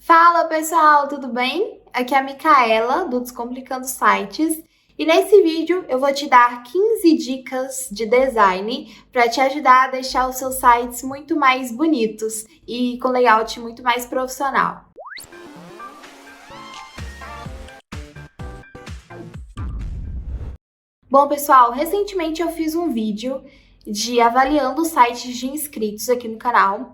Fala pessoal, tudo bem? Aqui é a Micaela do Descomplicando Sites e nesse vídeo eu vou te dar 15 dicas de design para te ajudar a deixar os seus sites muito mais bonitos e com layout muito mais profissional. Bom pessoal, recentemente eu fiz um vídeo de avaliando sites de inscritos aqui no canal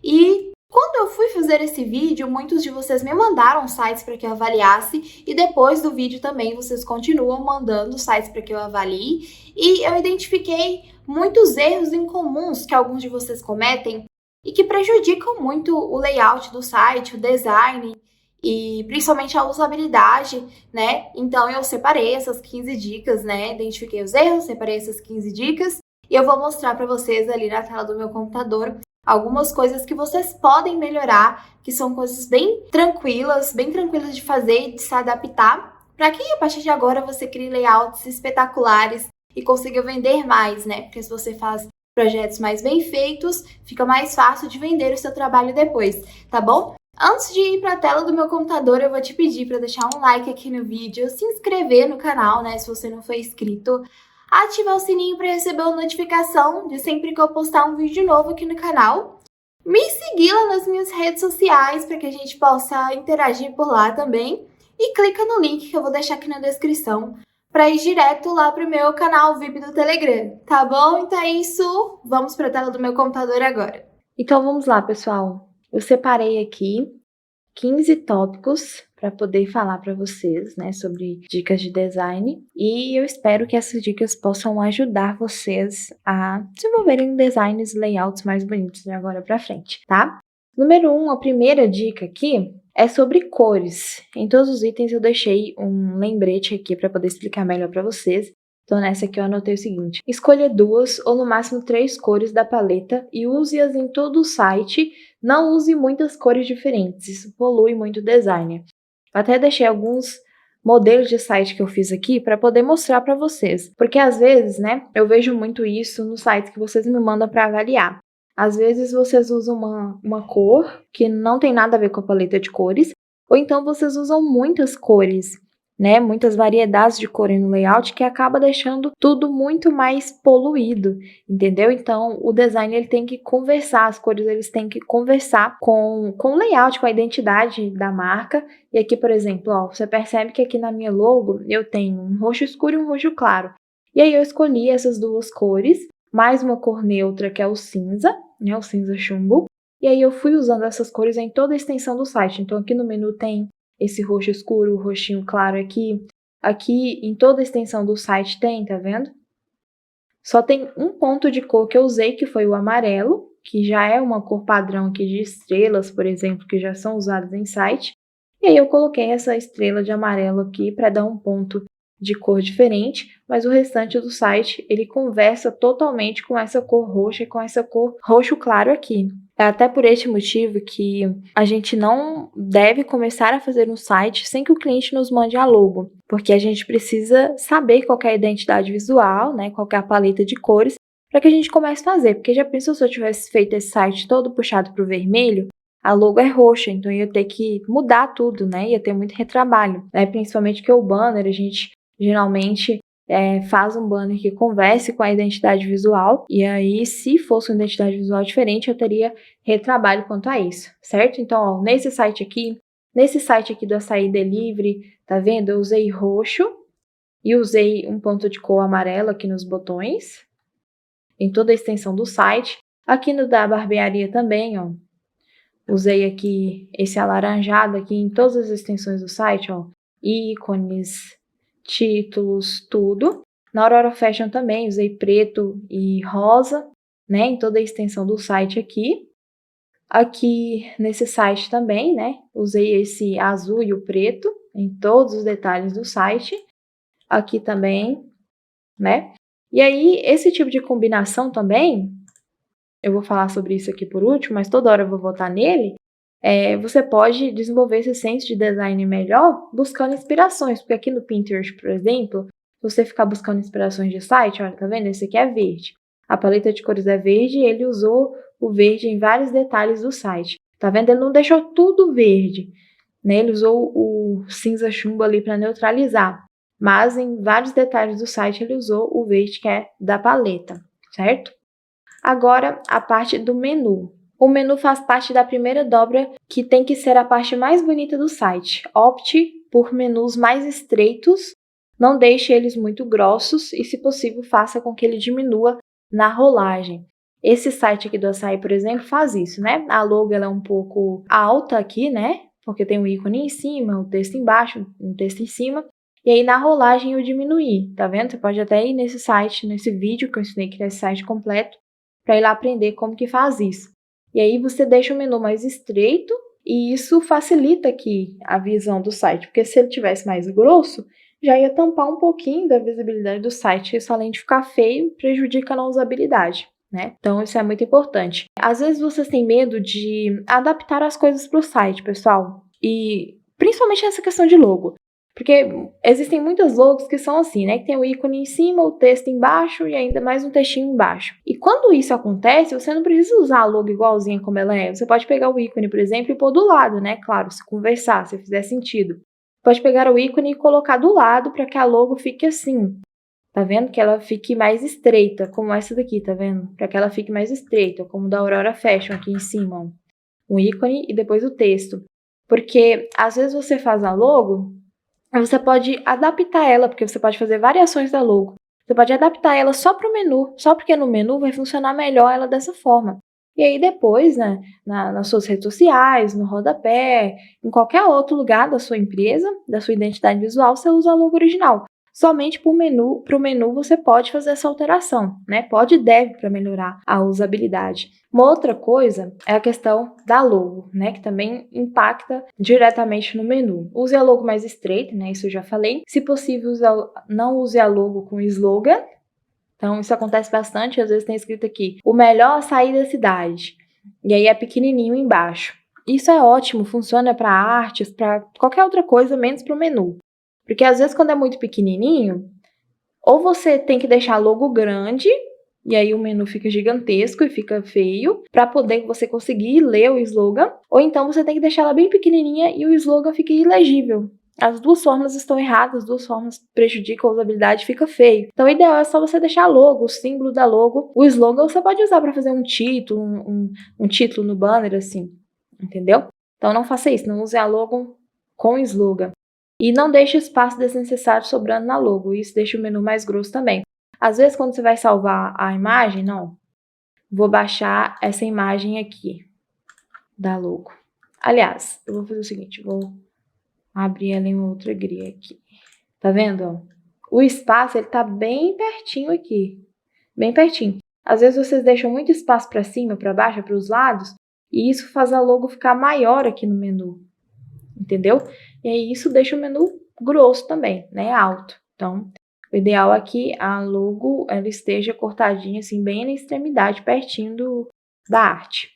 e quando eu fui fazer esse vídeo, muitos de vocês me mandaram sites para que eu avaliasse e depois do vídeo também vocês continuam mandando sites para que eu avalie e eu identifiquei muitos erros incomuns que alguns de vocês cometem e que prejudicam muito o layout do site, o design e principalmente a usabilidade, né? Então eu separei essas 15 dicas, né? Identifiquei os erros, separei essas 15 dicas e eu vou mostrar para vocês ali na tela do meu computador algumas coisas que vocês podem melhorar, que são coisas bem tranquilas de fazer e de se adaptar, para que a partir de agora você crie layouts espetaculares e consiga vender mais, né? Porque se você faz projetos mais bem feitos, fica mais fácil de vender o seu trabalho depois, tá bom? Antes de ir para a tela do meu computador, eu vou te pedir para deixar um like aqui no vídeo, se inscrever no canal, né, se você não for inscrito, ativar o sininho para receber uma notificação de sempre que eu postar um vídeo novo aqui no canal. Me seguir lá nas minhas redes sociais para que a gente possa interagir por lá também. E clica no link que eu vou deixar aqui na descrição para ir direto lá para o meu canal VIP do Telegram, tá bom? Então é isso, vamos para a tela do meu computador agora. Então vamos lá, pessoal. Eu separei aqui 15 tópicos para poder falar para vocês, né, sobre dicas de design, e eu espero que essas dicas possam ajudar vocês a desenvolverem designs e layouts mais bonitos de agora para frente, tá? Número 1, a primeira dica aqui é sobre cores. Em todos os itens eu deixei um lembrete aqui para poder explicar melhor para vocês. Então, nessa aqui eu anotei o seguinte: escolha 2 ou no máximo 3 cores da paleta e use-as em todo o site. Não use muitas cores diferentes, isso polui muito o design. Eu até deixei alguns modelos de site que eu fiz aqui para poder mostrar para vocês. Porque às vezes, né, eu vejo muito isso nos sites que vocês me mandam para avaliar. Às vezes vocês usam uma cor que não tem nada a ver com a paleta de cores, ou então vocês usam muitas cores, né, muitas variedades de cores no layout que acaba deixando tudo muito mais poluído, entendeu? Então, o design ele tem que conversar, as cores eles têm que conversar com o layout, com a identidade da marca. E aqui, por exemplo, ó, você percebe que aqui na minha logo eu tenho um roxo escuro e um roxo claro. E aí eu escolhi essas duas cores, mais uma cor neutra que é o cinza, né, o cinza chumbo. E aí eu fui usando essas cores em toda a extensão do site. Então, aqui no menu tem esse roxo escuro, o roxinho claro aqui. Aqui em toda a extensão do site tem, tá vendo? Só tem um ponto de cor que eu usei, que foi o amarelo, que já é uma cor padrão aqui de estrelas, por exemplo, que já são usadas em site. E aí eu coloquei essa estrela de amarelo aqui para dar um ponto de cor diferente, mas o restante do site ele conversa totalmente com essa cor roxa e com essa cor roxo claro aqui. É até por este motivo que a gente não deve começar a fazer um site sem que o cliente nos mande a logo, porque a gente precisa saber qual é a identidade visual, né, qual é a paleta de cores, para que a gente comece a fazer. Porque já pensou se eu tivesse feito esse site todo puxado para o vermelho? A logo é roxa, então ia ter que mudar tudo, né? Ia ter muito retrabalho, né? Principalmente que o banner, a gente geralmente faz um banner que converse com a identidade visual, e aí se fosse uma identidade visual diferente, eu teria retrabalho quanto a isso, certo? Então, ó, nesse site aqui do Açaí Delivery, tá vendo? Eu usei roxo e usei um ponto de cor amarelo aqui nos botões, em toda a extensão do site. Aqui no da barbearia também, ó, usei aqui esse alaranjado aqui em todas as extensões do site, ó, ícones, títulos, tudo. Na Aurora Fashion também usei preto e rosa, né, em toda a extensão do site aqui. Aqui nesse site também, né, usei esse azul e o preto em todos os detalhes do site. Aqui também, né. E aí, esse tipo de combinação também, eu vou falar sobre isso aqui por último, mas toda hora eu vou voltar nele. Você pode desenvolver esse senso de design melhor buscando inspirações, porque aqui no Pinterest, por exemplo, se você ficar buscando inspirações de site, olha, tá vendo? Esse aqui é verde. A paleta de cores é verde e ele usou o verde em vários detalhes do site. Tá vendo? Ele não deixou tudo verde, né? Ele usou o cinza chumbo ali para neutralizar. Mas em vários detalhes do site ele usou o verde que é da paleta, certo? Agora, a parte do menu. O menu faz parte da primeira dobra, que tem que ser a parte mais bonita do site. Opte por menus mais estreitos, não deixe eles muito grossos e, se possível, faça com que ele diminua na rolagem. Esse site aqui do Assaí, por exemplo, faz isso, né? A logo ela é um pouco alta aqui, né? Porque tem um ícone em cima, um texto embaixo, um texto em cima. E aí, na rolagem, eu diminuí, tá vendo? Você pode até ir nesse site, nesse vídeo que eu ensinei, que é esse site completo, para ir lá aprender como que faz isso. E aí você deixa o menu mais estreito e isso facilita aqui a visão do site, porque se ele tivesse mais grosso, já ia tampar um pouquinho da visibilidade do site. Isso, além de ficar feio, prejudica na usabilidade, né? Então isso é muito importante. Às vezes vocês têm medo de adaptar as coisas para o site, pessoal, e principalmente essa questão de logo. Porque existem muitas logos que são assim, né? Que tem o ícone em cima, o texto embaixo e ainda mais um textinho embaixo. E quando isso acontece, você não precisa usar a logo igualzinha como ela é. Você pode pegar o ícone, por exemplo, e pôr do lado, né? Claro, se conversar, se fizer sentido. Pode pegar o ícone e colocar do lado para que a logo fique assim. Tá vendo? Que ela fique mais estreita, como essa daqui, tá vendo? Para que ela fique mais estreita, como da Aurora Fashion aqui em cima. Ó. Um ícone e depois o texto. Porque às vezes você faz a logo, você pode adaptar ela, porque você pode fazer variações da logo. Você pode adaptar ela só para o menu, só porque no menu vai funcionar melhor ela dessa forma. E aí depois, né, nas suas redes sociais, no rodapé, em qualquer outro lugar da sua empresa, da sua identidade visual, você usa a logo original. Somente para o menu você pode fazer essa alteração, né? Pode e deve para melhorar a usabilidade. Uma outra coisa é a questão da logo, né? Que também impacta diretamente no menu. Use a logo mais estreita, né? Isso eu já falei. Se possível, não use a logo com slogan. Então, isso acontece bastante. Às vezes tem escrito aqui, o melhor açaí da cidade. E aí é pequenininho embaixo. Isso é ótimo, funciona para artes, para qualquer outra coisa, menos para o menu. Porque às vezes quando é muito pequenininho, ou você tem que deixar logo grande, e aí o menu fica gigantesco e fica feio, para poder você conseguir ler o slogan, ou então você tem que deixar ela bem pequenininha e o slogan fica ilegível. As duas formas estão erradas, as duas formas prejudicam a usabilidade, fica feio. Então o ideal é só você deixar logo, o símbolo da logo. O slogan você pode usar para fazer um título, um título no banner, assim, entendeu? Então não faça isso, não use a logo com slogan. E não deixe espaço desnecessário sobrando na logo, isso deixa o menu mais grosso também. Às vezes, quando você vai salvar a imagem, não, vou baixar essa imagem aqui da logo. Aliás, eu vou fazer o seguinte, vou abrir ela em outra guia aqui. Tá vendo? O espaço, ele tá bem pertinho aqui, bem pertinho. Às vezes, vocês deixam muito espaço para cima, para baixo, para os lados, e isso faz a logo ficar maior aqui no menu. Entendeu? E aí isso deixa o menu grosso também, né? Alto. Então, o ideal é que a logo ela esteja cortadinha assim, bem na extremidade, pertinho da arte.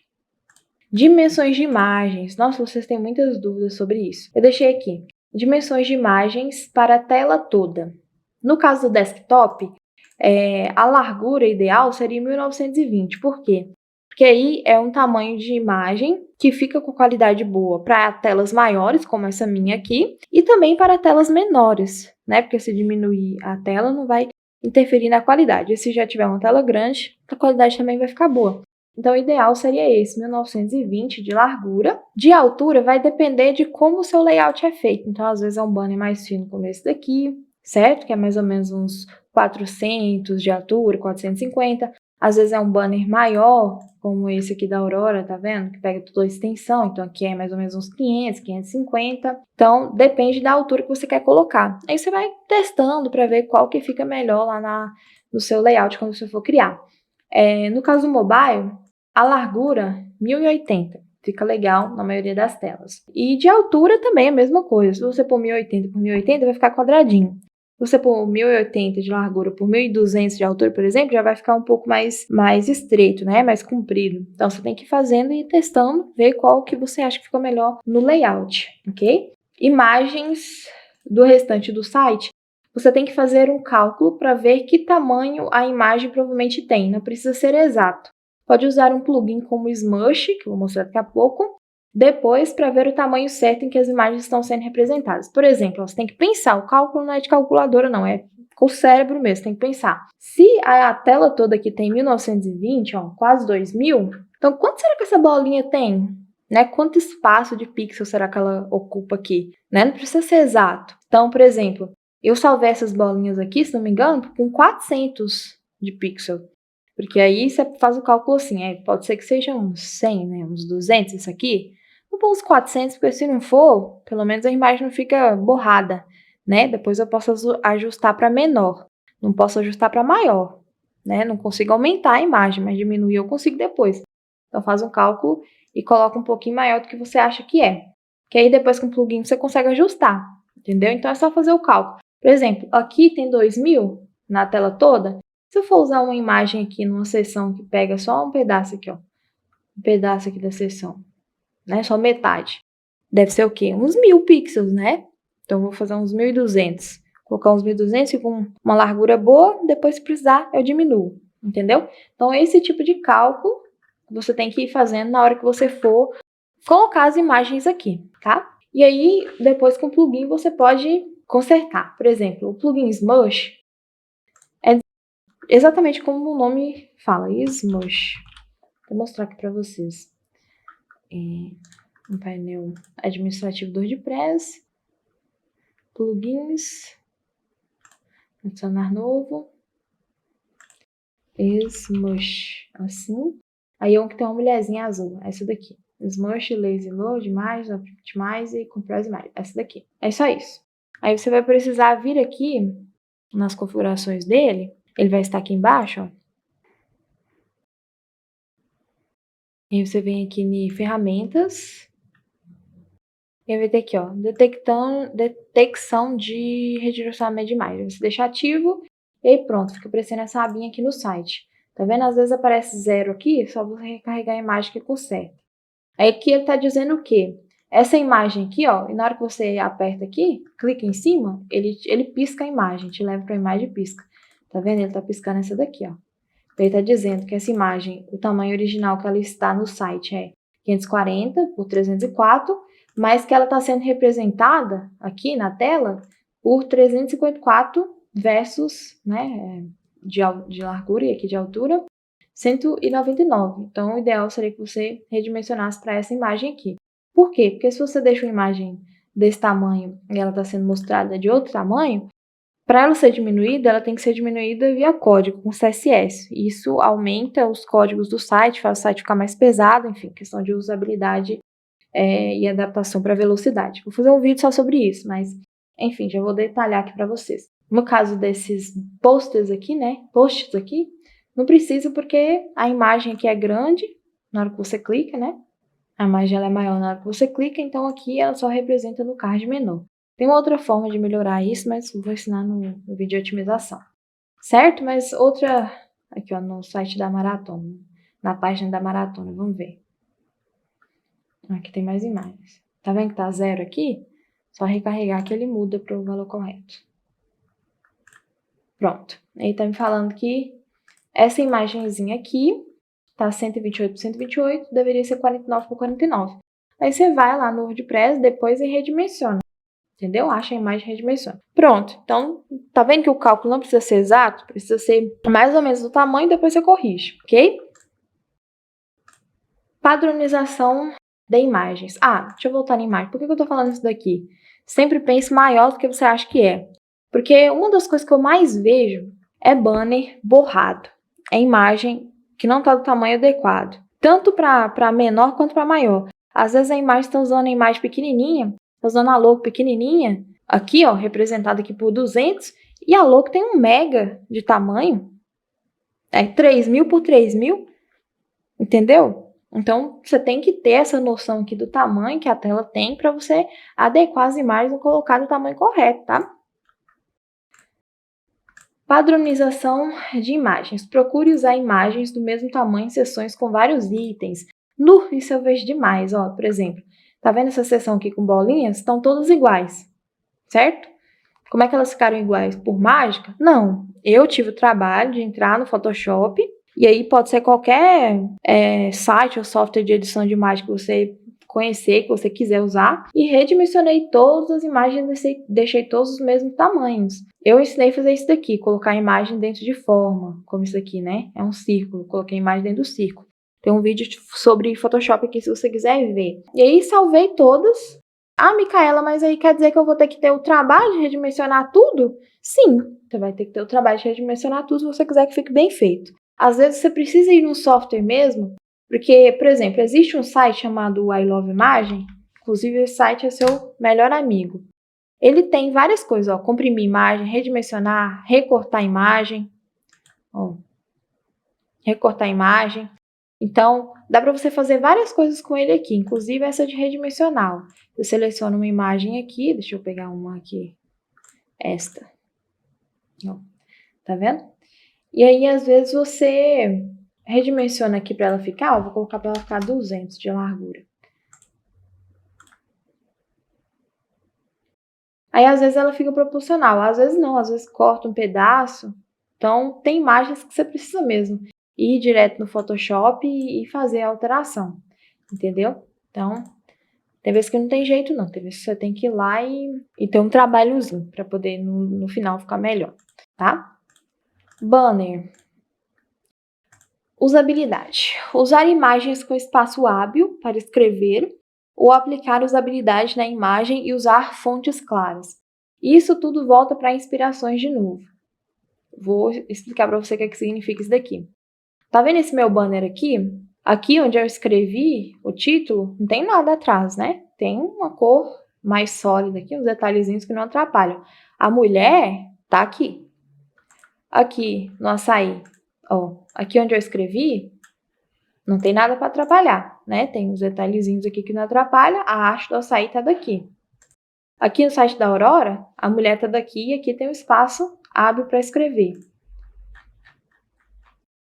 Dimensões de imagens. Nossa, vocês têm muitas dúvidas sobre isso. Eu deixei aqui. Dimensões de imagens para a tela toda. No caso do desktop, a largura ideal seria 1920. Por quê? Porque aí é um tamanho de imagem que fica com qualidade boa para telas maiores, como essa minha aqui, e também para telas menores, né? Porque se diminuir a tela não vai interferir na qualidade. E se já tiver uma tela grande, a qualidade também vai ficar boa. Então, o ideal seria esse, 1920 de largura. De altura vai depender de como o seu layout é feito. Então, às vezes é um banner mais fino como esse daqui, certo? Que é mais ou menos uns 400 de altura, 450. Às vezes é um banner maior, como esse aqui da Aurora, tá vendo? Que pega toda a extensão, então aqui é mais ou menos uns 500, 550. Então, depende da altura que você quer colocar. Aí você vai testando para ver qual que fica melhor lá no seu layout quando você for criar. No caso do mobile, a largura, 1080. Fica legal na maioria das telas. E de altura também é a mesma coisa. Se você pôr 1080 por 1080, vai ficar quadradinho. Se você pôr 1080 de largura por 1200 de altura, por exemplo, já vai ficar um pouco mais estreito, né? Mais comprido. Então, você tem que ir fazendo e testando, ver qual que você acha que ficou melhor no layout, ok? Imagens do restante do site. Você tem que fazer um cálculo para ver que tamanho a imagem provavelmente tem. Não precisa ser exato. Pode usar um plugin como o Smush, que eu vou mostrar daqui a pouco, depois para ver o tamanho certo em que as imagens estão sendo representadas. Por exemplo, você tem que pensar, o cálculo não é de calculadora não, é com o cérebro mesmo, você tem que pensar. Se a tela toda aqui tem 1920, ó, quase 2000, então quanto será que essa bolinha tem? Né? Quanto espaço de pixel será que ela ocupa aqui? Né? Não precisa ser exato. Então, por exemplo, eu salvei essas bolinhas aqui, se não me engano, com 400 de pixel. Porque aí você faz o cálculo assim, pode ser que seja uns 100, né? Uns 200 isso aqui. Vou pôr uns 400, porque se não for, pelo menos a imagem não fica borrada, né? Depois eu posso ajustar para menor. Não posso ajustar para maior, né? Não consigo aumentar a imagem, mas diminuir eu consigo depois. Então faz um cálculo e coloca um pouquinho maior do que você acha que é. Que aí depois com o plugin você consegue ajustar, entendeu? Então é só fazer o cálculo. Por exemplo, aqui tem 2000 na tela toda. Se eu for usar uma imagem aqui numa seção que pega só um pedaço aqui, ó. Um pedaço aqui da seção, né? Só metade. Deve ser o quê? Uns 1000 pixels, né? Então eu vou fazer uns 1200. Colocar uns 1200 com uma largura boa, depois se precisar eu diminuo, entendeu? Então esse tipo de cálculo você tem que ir fazendo na hora que você for colocar as imagens aqui, tá? E aí, depois com o plugin você pode consertar. Por exemplo, o plugin Smush é exatamente como o nome fala, Smush. Vou mostrar aqui para vocês. No painel administrativo do WordPress, plugins, adicionar novo, Smush, assim. Aí é um que tem uma mulherzinha azul, essa daqui. Smush, Lazy Load, Optimize e Compress Image, essa daqui. É só isso. Aí você vai precisar vir aqui nas configurações dele, ele vai estar aqui embaixo, ó. E aí você vem aqui em ferramentas, e vai ter aqui, ó, detecção de redirecionamento de imagem. Você deixa ativo e aí pronto, fica aparecendo essa abinha aqui no site. Tá vendo? Às vezes aparece 0 aqui, só você recarregar a imagem que conserta. Aí aqui ele tá dizendo o quê? Essa imagem aqui, ó, e na hora que você aperta aqui, clica em cima, ele pisca a imagem, te leva para a imagem e pisca. Tá vendo? Ele tá piscando essa daqui, ó. Ele tá dizendo que essa imagem, o tamanho original que ela está no site é 540 por 304, mas que ela está sendo representada aqui na tela por 354 versus, né, de largura e aqui de altura, 199. Então, o ideal seria que você redimensionasse para essa imagem aqui. Por quê? Porque se você deixa uma imagem desse tamanho e ela está sendo mostrada de outro tamanho, para ela ser diminuída, ela tem que ser diminuída via código, com CSS. Isso aumenta os códigos do site, faz o site ficar mais pesado, enfim, questão de usabilidade e adaptação para velocidade. Vou fazer um vídeo só sobre isso, mas, enfim, já vou detalhar aqui para vocês. No caso desses posts aqui, né, não precisa porque a imagem aqui é grande na hora que você clica, né? A imagem ela é maior na hora que você clica, então aqui ela só representa no card menor. Tem uma outra forma de melhorar isso, mas vou ensinar no vídeo de otimização. Certo? Mas outra, aqui ó, no site da Maratona, na página da Maratona, vamos ver. Aqui tem mais imagens. Tá vendo que tá 0 aqui? Só recarregar que ele muda para o valor correto. Pronto. Ele tá me falando que essa imagenzinha aqui tá 128 por 128, deveria ser 49 por 49. Aí você vai lá no WordPress depois e redimensiona. Entendeu? Acha a imagem e redimensiona. Pronto. Então, tá vendo que o cálculo não precisa ser exato? Precisa ser mais ou menos do tamanho e depois você corrige, ok? Padronização de imagens. Deixa eu voltar na imagem. Por que eu tô falando isso daqui? Sempre pense maior do que você acha que é. Porque uma das coisas que eu mais vejo é banner borrado. É imagem que não está do tamanho adequado. Tanto para menor quanto para maior. Às vezes a imagem está usando a imagem pequenininha, está usando a logo pequenininha, aqui ó, representada aqui por 200, e a logo tem 1 mega de tamanho. É 3000 por 3000, entendeu? Então, você tem que ter essa noção aqui do tamanho que a tela tem para você adequar as imagens e colocar no tamanho correto, tá? Padronização de imagens. Procure usar imagens do mesmo tamanho em seções com vários itens. Isso eu vejo demais, ó. Por exemplo, tá vendo essa seção aqui com bolinhas? Estão todas iguais, certo? Como é que elas ficaram iguais? Por mágica? Não. Eu tive o trabalho de entrar no Photoshop, e aí pode ser qualquer site ou software de edição de imagem que você conhecer, que você quiser usar, e redimensionei todas as imagens, deixei todos os mesmos tamanhos. Eu ensinei a fazer isso daqui, colocar a imagem dentro de forma, como isso aqui, né? É um círculo, coloquei a imagem dentro do círculo. Tem um vídeo sobre Photoshop aqui se você quiser ver. E aí salvei todas. Ah, Micaela, mas aí quer dizer que eu vou ter que ter o trabalho de redimensionar tudo? Sim, você vai ter que ter o trabalho de redimensionar tudo se você quiser que fique bem feito. Às vezes você precisa ir num software mesmo, porque, por exemplo, existe um site chamado I Love Imagem, inclusive esse site é seu melhor amigo. Ele tem várias coisas, ó, comprimir imagem, redimensionar, recortar imagem, ó, recortar imagem. Então, dá para você fazer várias coisas com ele aqui, inclusive essa de redimensional. Eu seleciono uma imagem aqui, deixa eu pegar uma aqui, esta. Ó, tá vendo? E aí, às vezes, você redimensiona aqui para ela ficar, ó, vou colocar para ela ficar 200 de largura. Aí, às vezes, ela fica proporcional, às vezes não, às vezes corta um pedaço. Então, tem imagens que você precisa mesmo ir direto no Photoshop e fazer a alteração, entendeu? Então, tem vezes que não tem jeito não, tem vezes que você tem que ir lá e ter um trabalhozinho para poder no final ficar melhor, tá? Banner. Usabilidade. Usar imagens com espaço hábil para escrever ou aplicar usabilidade na imagem e usar fontes claras. Isso tudo volta para inspirações de novo. Vou explicar para você o que significa isso daqui. Tá vendo esse meu banner aqui? Aqui onde eu escrevi o título, não tem nada atrás, né? Tem uma cor mais sólida aqui, uns detalhezinhos que não atrapalham. A mulher tá aqui. Aqui no açaí, ó, aqui onde eu escrevi, não tem nada para atrapalhar, né? Tem uns detalhezinhos aqui que não atrapalham. A arte do açaí tá daqui. Aqui no site da Aurora, a mulher tá daqui e aqui tem um espaço hábil para escrever.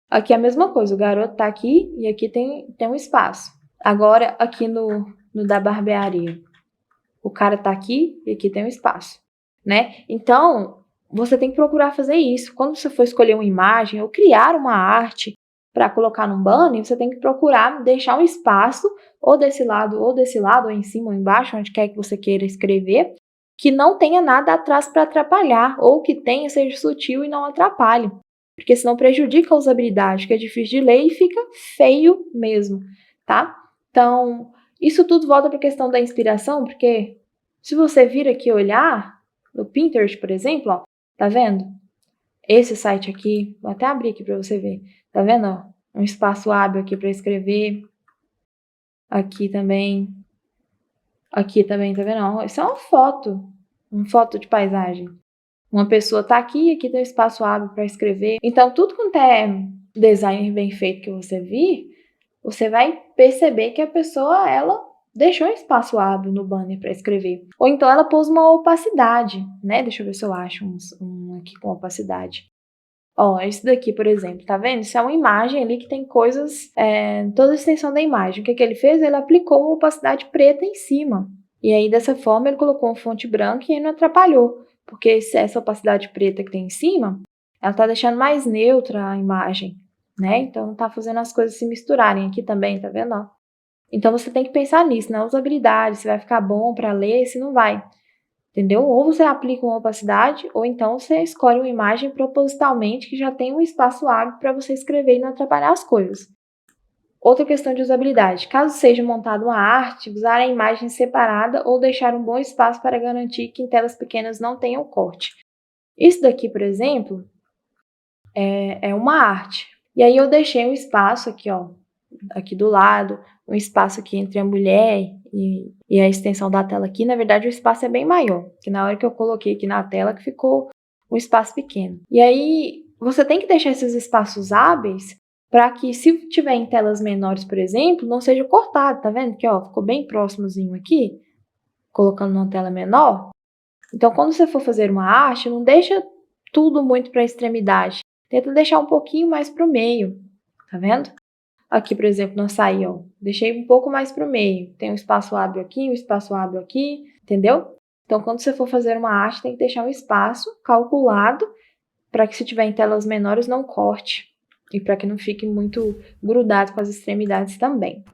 Aqui é a mesma coisa, o garoto tá aqui e aqui tem um espaço. Agora, aqui no da barbearia, o cara tá aqui e aqui tem um espaço, né? Então, você tem que procurar fazer isso. Quando você for escolher uma imagem ou criar uma arte para colocar num banner, você tem que procurar deixar um espaço ou desse lado, ou em cima ou embaixo, onde quer que você queira escrever, que não tenha nada atrás para atrapalhar, ou que tenha, seja sutil e não atrapalhe. Porque senão prejudica a usabilidade, que é difícil de ler e fica feio mesmo, tá? Então, isso tudo volta para a questão da inspiração, porque se você vir aqui olhar no Pinterest, por exemplo, ó, tá vendo? Esse site aqui, vou até abrir aqui para você ver, tá vendo? Ó, um espaço hábil aqui para escrever. Aqui também, tá vendo? Ó, isso é uma foto de paisagem. Uma pessoa tá aqui, aqui tem um espaço hábil para escrever. Então, tudo quanto é design bem feito que você vir, você vai perceber que a pessoa, ela deixou um espaço hábil no banner para escrever. Ou então ela pôs uma opacidade, né? Deixa eu ver se eu acho um aqui com opacidade. Ó, esse daqui, por exemplo, tá vendo? Isso é uma imagem ali que tem coisas, toda a extensão da imagem. O que ele fez? Ele aplicou uma opacidade preta em cima. E aí, dessa forma, ele colocou uma fonte branca e aí não atrapalhou. Porque essa opacidade preta que tem em cima, ela tá deixando mais neutra a imagem, né? Então, não tá fazendo as coisas se misturarem aqui também, tá vendo? Ó? Então, você tem que pensar nisso, na usabilidade, se vai ficar bom para ler, se não vai. Entendeu? Ou você aplica uma opacidade, ou então você escolhe uma imagem propositalmente que já tem um espaço hábil para você escrever e não atrapalhar as coisas. Outra questão de usabilidade. Caso seja montada uma arte, usar a imagem separada ou deixar um bom espaço para garantir que em telas pequenas não tenham corte. Isso daqui, por exemplo, é uma arte. E aí eu deixei um espaço aqui, ó, aqui do lado, um espaço aqui entre a mulher e a extensão da tela aqui. Na verdade, o espaço é bem maior, que na hora que eu coloquei aqui na tela que ficou um espaço pequeno. E aí, você tem que deixar esses espaços hábeis para que, se tiver em telas menores, por exemplo, não seja cortado, tá vendo? Que ó, ficou bem próximozinho aqui, colocando numa tela menor. Então, quando você for fazer uma arte, não deixa tudo muito para a extremidade. Tenta deixar um pouquinho mais para o meio, tá vendo? Aqui, por exemplo, no açaí, ó, deixei um pouco mais para o meio. Tem um espaço hábil aqui, um espaço hábil aqui, entendeu? Então, quando você for fazer uma arte, tem que deixar um espaço calculado para que, se tiver em telas menores, não corte. E para que não fique muito grudado com as extremidades também.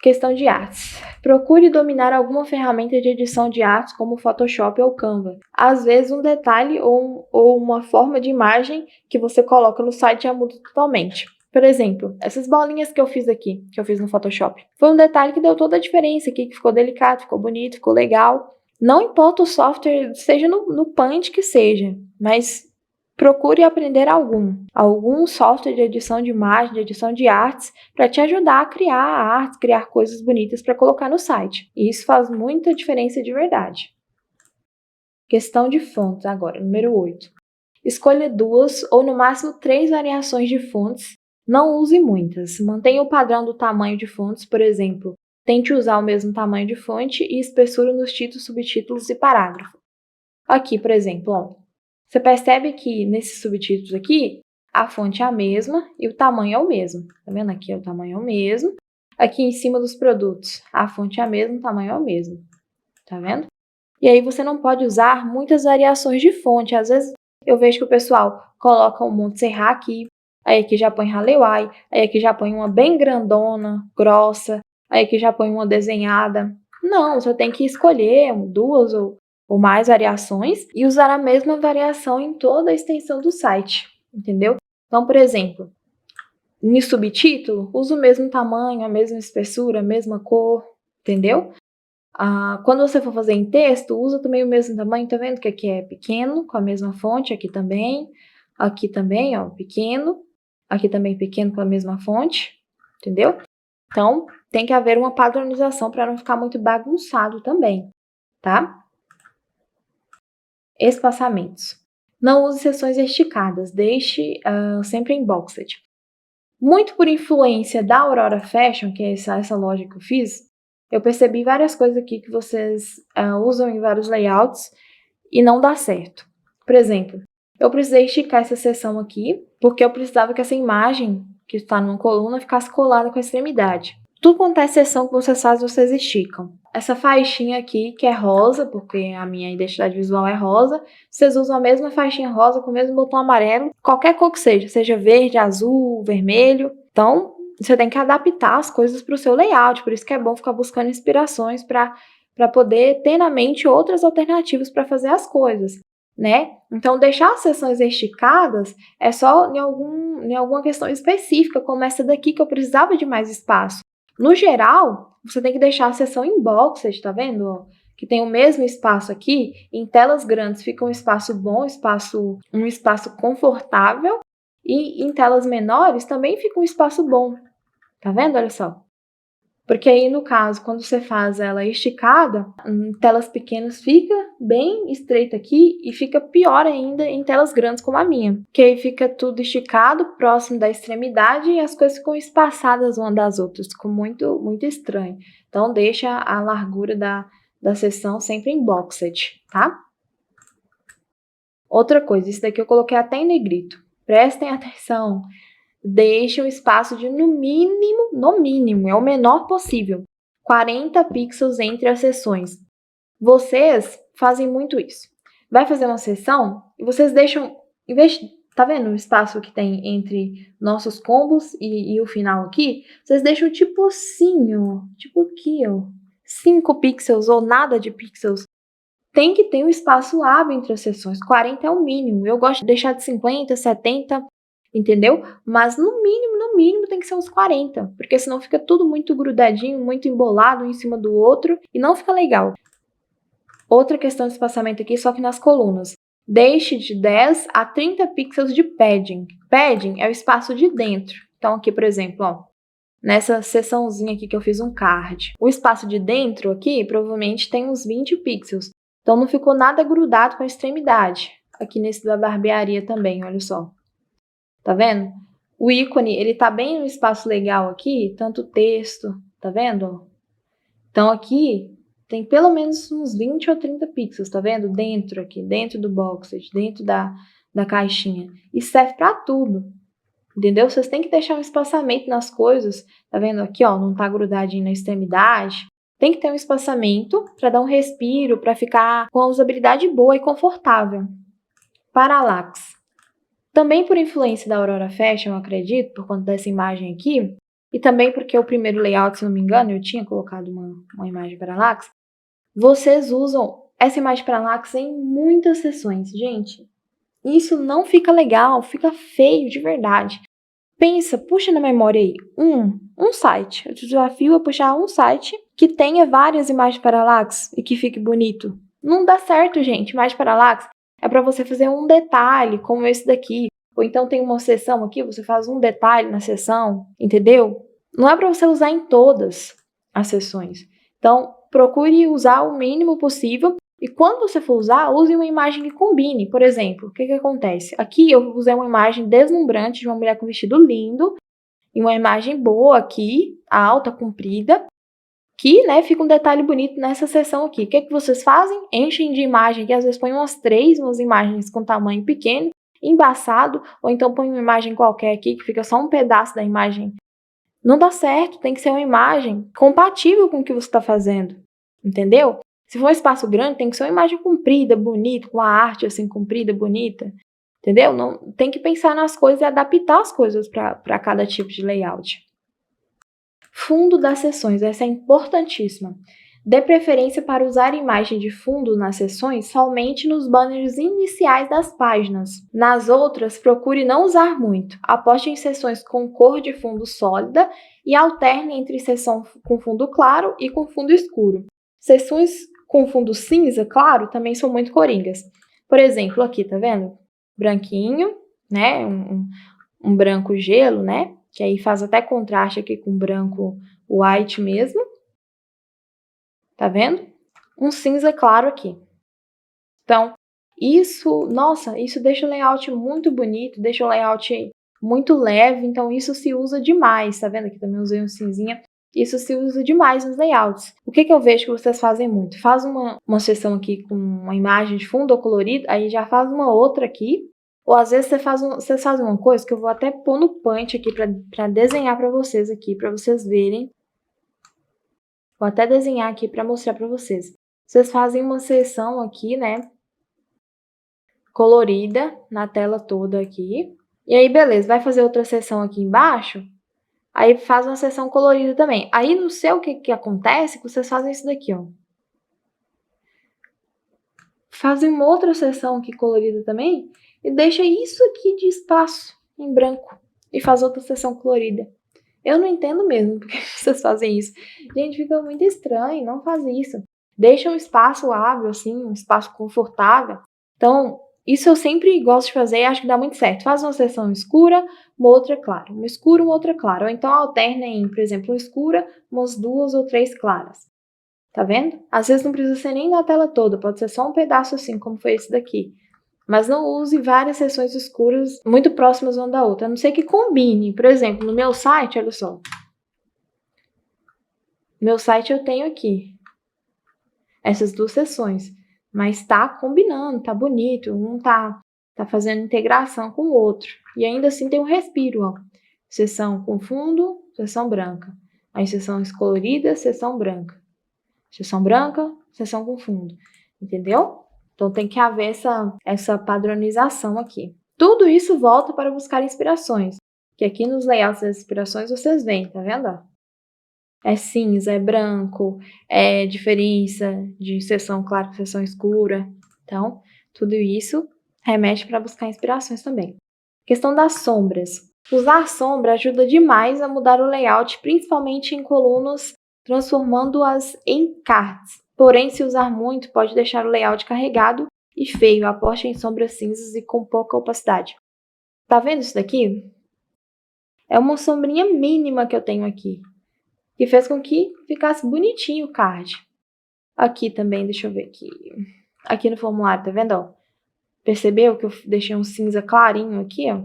Questão de artes. Procure dominar alguma ferramenta de edição de artes como Photoshop ou Canva. Às vezes um detalhe ou uma forma de imagem que você coloca no site já muda totalmente. Por exemplo, essas bolinhas que eu fiz aqui, que eu fiz no Photoshop, foi um detalhe que deu toda a diferença aqui, que ficou delicado, ficou bonito, ficou legal. Não importa o software, seja no Paint que seja, mas procure aprender algum software de edição de imagem, de edição de artes, para te ajudar a criar artes, criar coisas bonitas para colocar no site. E isso faz muita diferença de verdade. Questão de fontes agora, número 8. Escolha 2 ou no máximo 3 variações de fontes. Não use muitas. Mantenha o padrão do tamanho de fontes, por exemplo. Tente usar o mesmo tamanho de fonte e espessura nos títulos, subtítulos e parágrafos. Aqui, por exemplo, ó, você percebe que nesses subtítulos aqui, a fonte é a mesma e o tamanho é o mesmo. Tá vendo? Aqui o tamanho é o mesmo. Aqui em cima dos produtos, a fonte é a mesma, o tamanho é o mesmo. Tá vendo? E aí você não pode usar muitas variações de fonte. Às vezes eu vejo que o pessoal coloca um Montserrat aqui, aí aqui já põe Haleway, aí aqui já põe uma bem grandona, grossa, aí aqui já põe uma desenhada. Não, você tem que escolher 2 ou mais variações e usar a mesma variação em toda a extensão do site, entendeu? Então, por exemplo, no subtítulo, usa o mesmo tamanho, a mesma espessura, a mesma cor, entendeu? Quando você for fazer em texto, usa também o mesmo tamanho, tá vendo que aqui é pequeno, com a mesma fonte, aqui também, ó, pequeno, aqui também pequeno com a mesma fonte, entendeu? Então, tem que haver uma padronização para não ficar muito bagunçado também, tá? Espaçamentos. Não use seções esticadas, deixe sempre em boxed. Muito por influência da Aurora Fashion, que é essa loja que eu fiz, eu percebi várias coisas aqui que vocês usam em vários layouts e não dá certo. Por exemplo, eu precisei esticar essa seção aqui, porque eu precisava que essa imagem que está numa coluna ficasse colada com a extremidade. Tudo quanto é seção que vocês fazem, vocês esticam. Essa faixinha aqui, que é rosa, porque a minha identidade visual é rosa, vocês usam a mesma faixinha rosa com o mesmo botão amarelo, qualquer cor que seja verde, azul, vermelho. Então, você tem que adaptar as coisas para o seu layout, por isso que é bom ficar buscando inspirações para poder ter na mente outras alternativas para fazer as coisas, né? Então, deixar as seções esticadas é só em alguma questão específica, como essa daqui que eu precisava de mais espaço. No geral, você tem que deixar a seção em boxed, tá vendo? Que tem o mesmo espaço aqui. Em telas grandes fica um espaço bom, um espaço confortável. E em telas menores também fica um espaço bom. Tá vendo? Olha só. Porque aí, no caso, quando você faz ela esticada, em telas pequenas fica bem estreita aqui e fica pior ainda em telas grandes como a minha. Que aí fica tudo esticado, próximo da extremidade e as coisas ficam espaçadas uma das outras. Ficou muito, muito estranho. Então, deixa a largura da seção sempre em boxed, tá? Outra coisa, isso daqui eu coloquei até em negrito. Prestem atenção. Deixe um espaço de no mínimo, é o menor possível, 40 pixels entre as seções. Vocês fazem muito isso. Vai fazer uma seção e vocês deixam, em vez de, tá vendo o espaço que tem entre nossos combos e o final aqui? Vocês deixam tipo assim, ó, tipo aqui, ó, 5 pixels ou nada de pixels. Tem que ter um espaço hábil entre as seções, 40 é o mínimo. Eu gosto de deixar de 50, 70, entendeu? Mas no mínimo tem que ser uns 40, porque senão fica tudo muito grudadinho, muito embolado um em cima do outro e não fica legal. Outra questão de espaçamento aqui, só que nas colunas. Deixe de 10 a 30 pixels de padding. Padding é o espaço de dentro. Então aqui, por exemplo, ó, nessa seçãozinha aqui que eu fiz um card. O espaço de dentro aqui provavelmente tem uns 20 pixels. Então não ficou nada grudado com a extremidade. Aqui nesse da barbearia também, olha só. Tá vendo? O ícone, ele tá bem no espaço legal aqui, tanto o texto, tá vendo? Então aqui tem pelo menos uns 20 ou 30 pixels, tá vendo? Dentro aqui, dentro do boxed, dentro da caixinha. Isso serve pra tudo, entendeu? Vocês têm que deixar um espaçamento nas coisas, tá vendo? Aqui, ó, não tá grudadinho na extremidade. Tem que ter um espaçamento para dar um respiro, para ficar com a usabilidade boa e confortável. Parallax. Também por influência da Aurora Fashion, eu acredito, por conta dessa imagem aqui, e também porque o primeiro layout, se não me engano, eu tinha colocado uma imagem parallax, vocês usam essa imagem parallax em muitas sessões. Gente, isso não fica legal, fica feio de verdade. Pensa, puxa na memória aí, um site. Eu te desafio a puxar um site que tenha várias imagens parallax e que fique bonito. Não dá certo, gente. Imagem parallax é para você fazer um detalhe, como esse daqui. Ou então tem uma seção aqui, você faz um detalhe na seção, entendeu? Não é para você usar em todas as sessões. Então, procure usar o mínimo possível. E quando você for usar, use uma imagem que combine. Por exemplo, o que acontece? Aqui eu usei uma imagem deslumbrante de uma mulher com vestido lindo. E uma imagem boa aqui, alta, comprida. Que, né, fica um detalhe bonito nessa seção aqui. O que vocês fazem? Enchem de imagem, que às vezes põem umas imagens com tamanho pequeno, embaçado, ou então põe uma imagem qualquer aqui, que fica só um pedaço da imagem. Não dá certo, tem que ser uma imagem compatível com o que você está fazendo, entendeu? Se for um espaço grande, tem que ser uma imagem comprida, bonita, com a arte assim comprida, bonita, entendeu? Não, tem que pensar nas coisas e adaptar as coisas para cada tipo de layout. Fundo das sessões, essa é importantíssima. Dê preferência para usar imagem de fundo nas sessões somente nos banners iniciais das páginas. Nas outras, procure não usar muito. Aposte em sessões com cor de fundo sólida e alterne entre sessão com fundo claro e com fundo escuro. Sessões com fundo cinza claro também são muito coringas. Por exemplo, aqui, tá vendo? Branquinho, né? Um branco gelo, né? Que aí faz até contraste aqui com branco white mesmo. Tá vendo? Um cinza claro aqui. Então, isso deixa o layout muito bonito, deixa o layout muito leve, então isso se usa demais, tá vendo? Aqui também usei um cinzinha. Isso se usa demais nos layouts. O que eu vejo que vocês fazem muito? Faz uma seção aqui com uma imagem de fundo colorido, aí já faz uma outra aqui. Ou às vezes vocês fazem uma coisa que eu vou até pôr no punch aqui para desenhar para vocês aqui, para vocês verem. Vou até desenhar aqui para mostrar para vocês. Vocês fazem uma seção aqui, né? Colorida na tela toda aqui. E aí, beleza, vai fazer outra seção aqui embaixo. Aí faz uma seção colorida também. Aí não sei o que acontece, que vocês fazem isso daqui, ó. Fazem uma outra seção aqui colorida também. E deixa isso aqui de espaço em branco. E faz outra seção colorida. Eu não entendo mesmo porque vocês fazem isso. Gente, fica muito estranho, não faz isso. Deixa um espaço hábil, assim, um espaço confortável. Então, isso eu sempre gosto de fazer e acho que dá muito certo. Faz uma seção escura, uma outra clara. Uma escura, uma outra clara. Ou então alterna em, por exemplo, uma escura, umas 2 ou 3 claras. Tá vendo? Às vezes não precisa ser nem na tela toda, pode ser só um pedaço assim, como foi esse daqui. Mas não use várias seções escuras muito próximas uma da outra, a não ser que combine. Por exemplo, no meu site, olha só. No meu site eu tenho aqui essas 2 seções, mas tá combinando, tá bonito, um tá fazendo integração com o outro. E ainda assim tem um respiro, ó. Seção com fundo, seção branca. Aí seção descolorida, seção branca. Seção branca, seção com fundo. Entendeu? Então, tem que haver essa padronização aqui. Tudo isso volta para buscar inspirações. Que aqui nos layouts das inspirações vocês veem, tá vendo? É cinza, é branco, é diferença de seção clara com seção escura. Então, tudo isso remete para buscar inspirações também. Questão das sombras. Usar sombra ajuda demais a mudar o layout, principalmente em colunas, transformando-as em cards. Porém, se usar muito, pode deixar o layout carregado e feio. Aposte em sombras cinzas e com pouca opacidade. Tá vendo isso daqui? É uma sombrinha mínima que eu tenho aqui, que fez com que ficasse bonitinho o card. Aqui também, deixa eu ver aqui. Aqui no formulário, tá vendo? Ó? Percebeu que eu deixei um cinza clarinho aqui, ó?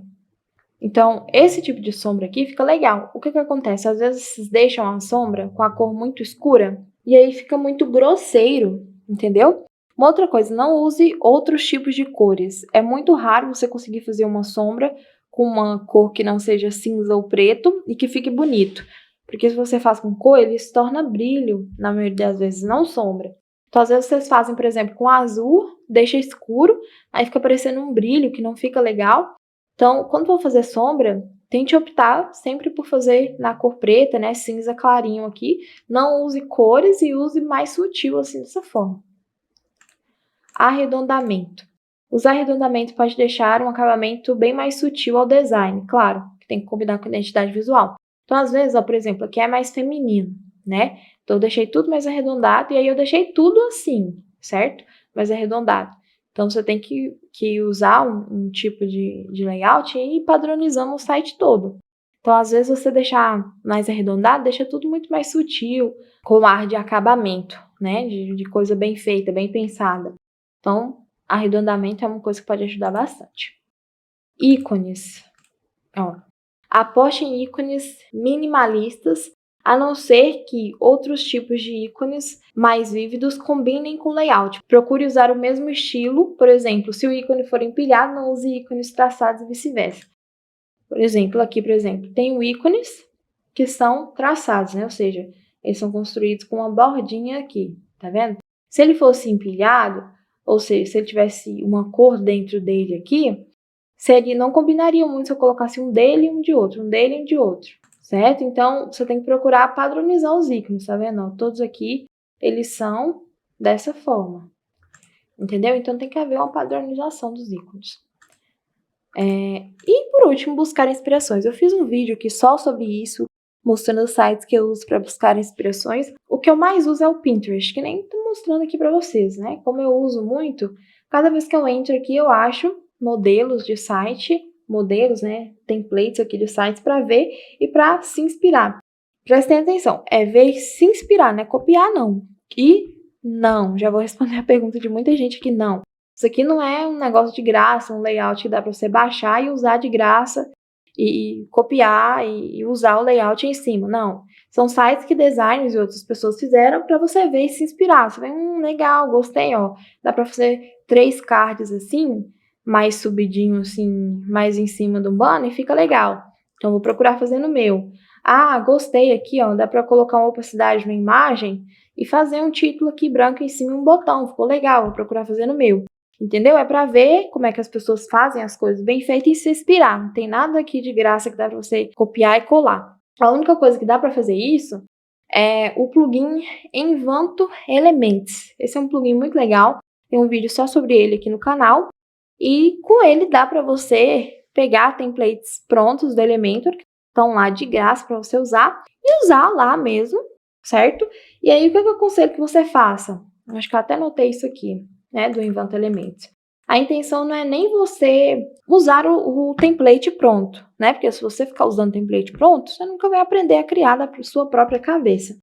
Então, esse tipo de sombra aqui fica legal. O que acontece? Às vezes vocês deixam a sombra com a cor muito escura e aí fica muito grosseiro, entendeu? Uma outra coisa, não use outros tipos de cores. É muito raro você conseguir fazer uma sombra com uma cor que não seja cinza ou preto e que fique bonito. Porque se você faz com cor, ele se torna brilho, na maioria das vezes, não sombra. Então, às vezes vocês fazem, por exemplo, com azul, deixa escuro, aí fica parecendo um brilho que não fica legal. Então, quando for fazer sombra, tente optar sempre por fazer na cor preta, né, cinza clarinho aqui. Não use cores e use mais sutil assim, dessa forma. Arredondamento. Usar arredondamento pode deixar um acabamento bem mais sutil ao design, claro, que tem que combinar com a identidade visual. Então, às vezes, ó, por exemplo, aqui é mais feminino, né? Então, eu deixei tudo mais arredondado e aí eu deixei tudo assim, certo? Mais arredondado. Então, você tem que usar um tipo de layout e ir padronizando o site todo. Então, às vezes, você deixar mais arredondado, deixa tudo muito mais sutil, com ar de acabamento, né? De coisa bem feita, bem pensada. Então, arredondamento é uma coisa que pode ajudar bastante. Ícones. Ó, aposte em ícones minimalistas, a não ser que outros tipos de ícones mais vívidos combinem com o layout. Procure usar o mesmo estilo, por exemplo, se o ícone for empilhado, não use ícones traçados e vice-versa. Por exemplo, aqui, tenho ícones que são traçados, né? Ou seja, eles são construídos com uma bordinha aqui, tá vendo? Se ele fosse empilhado, ou seja, se ele tivesse uma cor dentro dele aqui, não combinaria muito se eu colocasse um dele e um de outro, um dele e um de outro, certo? Então, você tem que procurar padronizar os ícones, tá vendo? Ó, todos aqui, eles são dessa forma, entendeu? Então, tem que haver uma padronização dos ícones. E, por último, buscar inspirações. Eu fiz um vídeo aqui só sobre isso, mostrando os sites que eu uso para buscar inspirações. O que eu mais uso é o Pinterest, que nem estou mostrando aqui para vocês, né? Como eu uso muito, cada vez que eu entro aqui, eu acho modelos de site, né? Templates aqui de sites para ver e para se inspirar. Prestem atenção, é ver e se inspirar, não é copiar, não. E não, já vou responder a pergunta de muita gente que não. Isso aqui não é um negócio de graça, um layout que dá para você baixar e usar de graça e copiar e usar o layout em cima. Não. São sites que designers e outras pessoas fizeram para você ver e se inspirar. Você vê, legal, gostei, ó. Dá para fazer 3 cards assim, mais subidinho assim, mais em cima do banner e fica legal. Então, vou procurar fazer no meu. Ah, gostei aqui, ó. Dá para colocar uma opacidade na imagem e fazer um título aqui branco em cima e um botão. Ficou legal, vou procurar fazer no meu. Entendeu? É para ver como é que as pessoas fazem as coisas bem feitas e se inspirar. Não tem nada aqui de graça que dá para você copiar e colar. A única coisa que dá para fazer isso é o plugin Envanto Elements. Esse é um plugin muito legal. Tem um vídeo só sobre ele aqui no canal. E com ele dá para você pegar templates prontos do Elementor, que estão lá de graça para você usar, e usar lá mesmo, certo? E aí, o que eu aconselho que você faça? Acho que eu até anotei isso aqui, né, do Envanto Elements. A intenção não é nem você usar o template pronto, né? Porque se você ficar usando template pronto, você nunca vai aprender a criar da sua própria cabeça.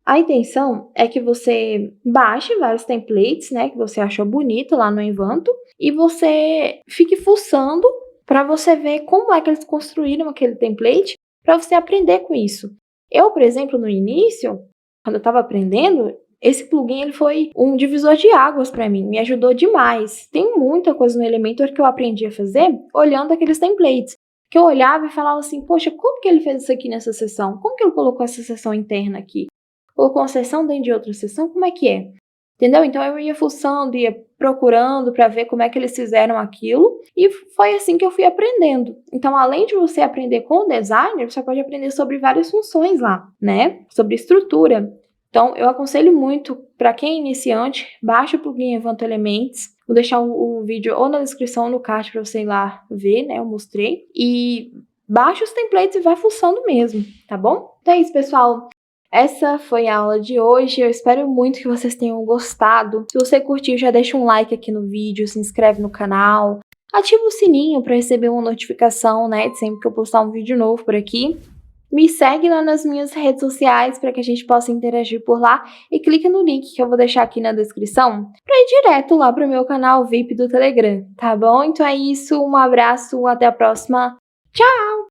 A intenção é que você baixe vários templates, né, que você achou bonito lá no Envanto, e você fique fuçando para você ver como é que eles construíram aquele template, para você aprender com isso. Eu, por exemplo, no início, quando eu estava aprendendo, esse plugin ele foi um divisor de águas para mim, me ajudou demais. Tem muita coisa no Elementor que eu aprendi a fazer olhando aqueles templates, que eu olhava e falava assim, poxa, como que ele fez isso aqui nessa seção? Como que ele colocou essa seção interna aqui? Colocou uma seção dentro de outra seção? Como é que é? Entendeu? Então, eu ia fuçando, ia procurando para ver como é que eles fizeram aquilo, e foi assim que eu fui aprendendo. Então, além de você aprender com o designer, você pode aprender sobre várias funções lá, né? Sobre estrutura. Então, eu aconselho muito, para quem é iniciante, baixe o plugin Envanto Elements. Vou deixar o vídeo ou na descrição ou no card para você ir lá ver, né? Eu mostrei. E baixe os templates e vai fuçando mesmo, tá bom? Então é isso, pessoal. Essa foi a aula de hoje, eu espero muito que vocês tenham gostado. Se você curtiu, já deixa um like aqui no vídeo, se inscreve no canal, ativa o sininho para receber uma notificação, né, de sempre que eu postar um vídeo novo por aqui. Me segue lá nas minhas redes sociais para que a gente possa interagir por lá e clica no link que eu vou deixar aqui na descrição para ir direto lá para o meu canal VIP do Telegram, tá bom? Então é isso, um abraço, até a próxima, tchau!